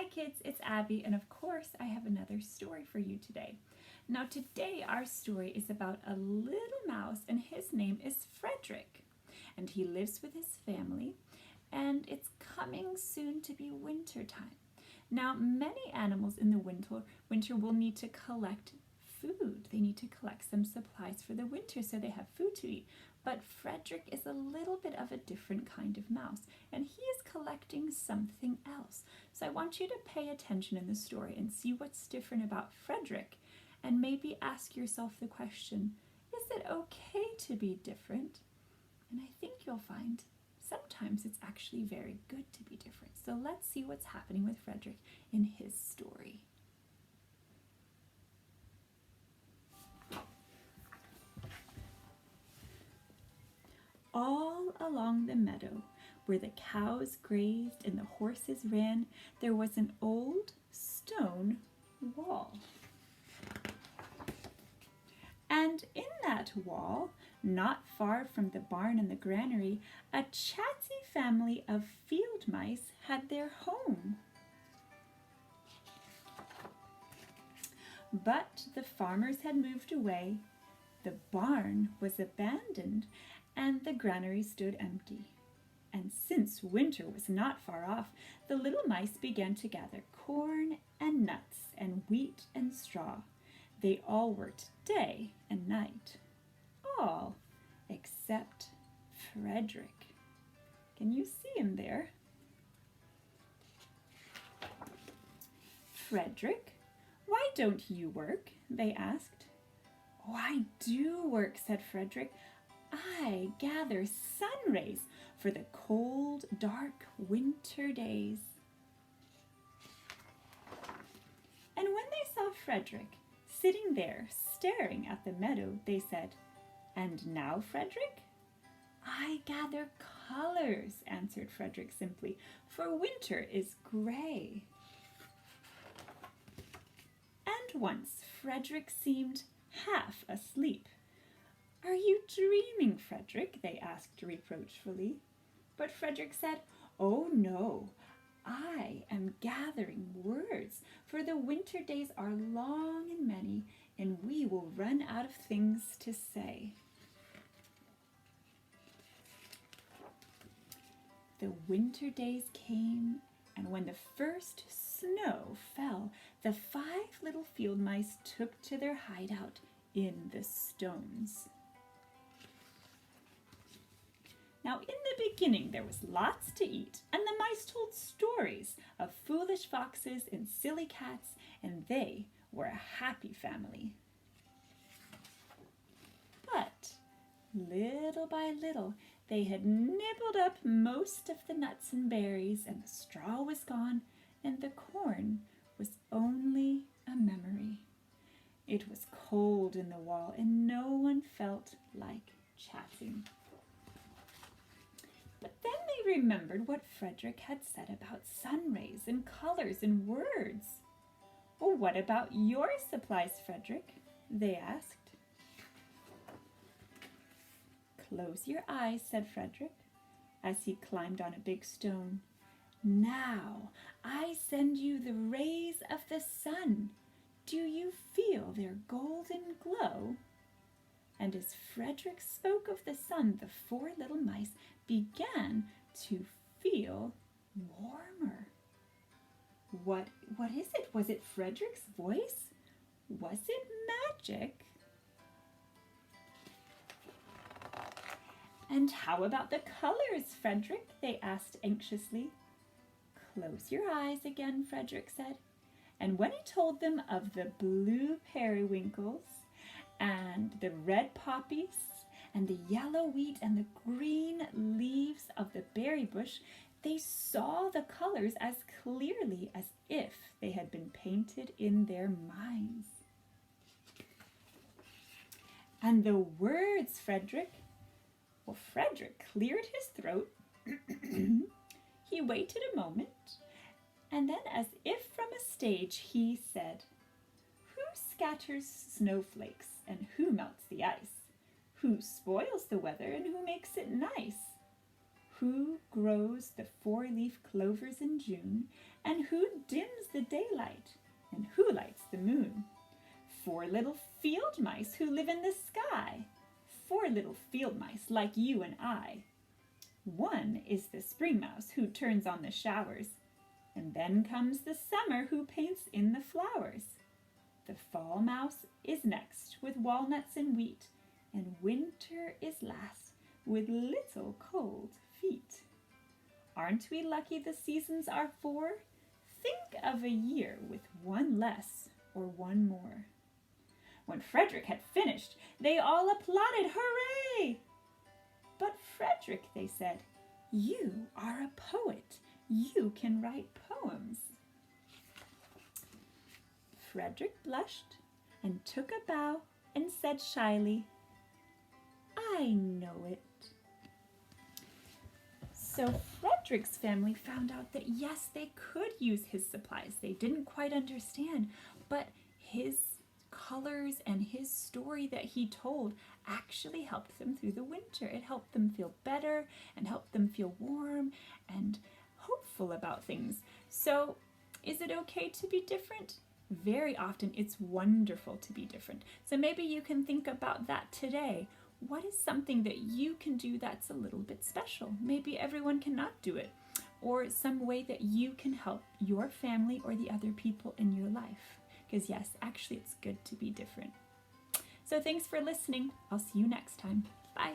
Hi kids, it's Abby, and of course I have another story for you today. Now today our story is about a little mouse and his name is Frederick. And he lives with his family and it's coming soon to be winter time. Now many animals in the winter will need to collect food. They need to collect some supplies for the winter so they have food to eat. But Frederick is a little bit of a different kind of mouse, and he is collecting something else. So I want you to pay attention in the story and see what's different about Frederick, and maybe ask yourself the question, is it okay to be different? And I think you'll find sometimes it's actually very good to be different. So let's see what's happening with Frederick in his story. All along the meadow, where the cows grazed and the horses ran, there was an old stone wall. And in that wall, not far from the barn and the granary, a chatty family of field mice had their home. But the farmers had moved away, the barn was abandoned, and the granary stood empty. And since winter was not far off, the little mice began to gather corn and nuts and wheat and straw. They all worked day and night, all except Frederick. Can you see him there? Frederick, why don't you work? They asked. Oh, I do work, said Frederick. I gather sun rays for the cold, dark winter days. And when they saw Frederick sitting there staring at the meadow, they said, "And now, Frederick?" "I gather colors," answered Frederick simply, "for winter is gray." And once Frederick seemed half asleep. "Are you dreaming, Frederick?" they asked reproachfully. But Frederick said, "Oh no, I am gathering words, for the winter days are long and many, and we will run out of things to say." The winter days came, and when the first snow fell, the 5 little field mice took to their hideout in the stones. Now in the beginning there was lots to eat, and the mice told stories of foolish foxes and silly cats, and they were a happy family. But little by little they had nibbled up most of the nuts and berries, and the straw was gone, and the corn was only a memory. It was cold in the wall, and no one felt like chatting. But then they remembered what Frederick had said about sun rays and colors and words. "Well, what about your supplies, Frederick?" they asked. "Close your eyes," said Frederick, as he climbed on a big stone. "Now I send you the rays of the sun. Do you feel their golden glow?" And as Frederick spoke of the sun, the 4 little mice began to feel warmer. What is it? Was it Frederick's voice? Was it magic? "And how about the colors, Frederick?" they asked anxiously. "Close your eyes again," Frederick said. And when he told them of the blue periwinkles and the red poppies and the yellow wheat and the green leaves of the berry bush, they saw the colors as clearly as if they had been painted in their minds. "And the words, Frederick?" Well, Frederick cleared his throat. He waited a moment, and then, as if from a stage, he said, "Who scatters snowflakes and who melts the ice? Who spoils the weather and who makes it nice? Who grows the four-leaf clovers in June? And who dims the daylight? And who lights the moon? 4 little field mice who live in the sky. 4 little field mice like you and I. 1 is the spring mouse who turns on the showers. And then comes the summer who paints in the flowers. The fall mouse is next with walnuts and wheat. And winter is last with little cold feet. Aren't we lucky the seasons are 4? Think of a year with 1 less or 1 more. When Frederick had finished, they all applauded, hooray! But Frederick, they said, you are a poet. You can write poems. Frederick blushed and took a bow and said shyly, I know it. So Frederick's family found out that yes, they could use his supplies. They didn't quite understand, but his colors and his story that he told actually helped them through the winter. It helped them feel better and helped them feel warm and hopeful about things. So is it okay to be different? Very often it's wonderful to be different. So maybe you can think about that today. What is something that you can do that's a little bit special? Maybe everyone cannot do it, or some way that you can help your family or the other people in your life. Because yes, actually it's good to be different. So thanks for listening. I'll see you next time. Bye.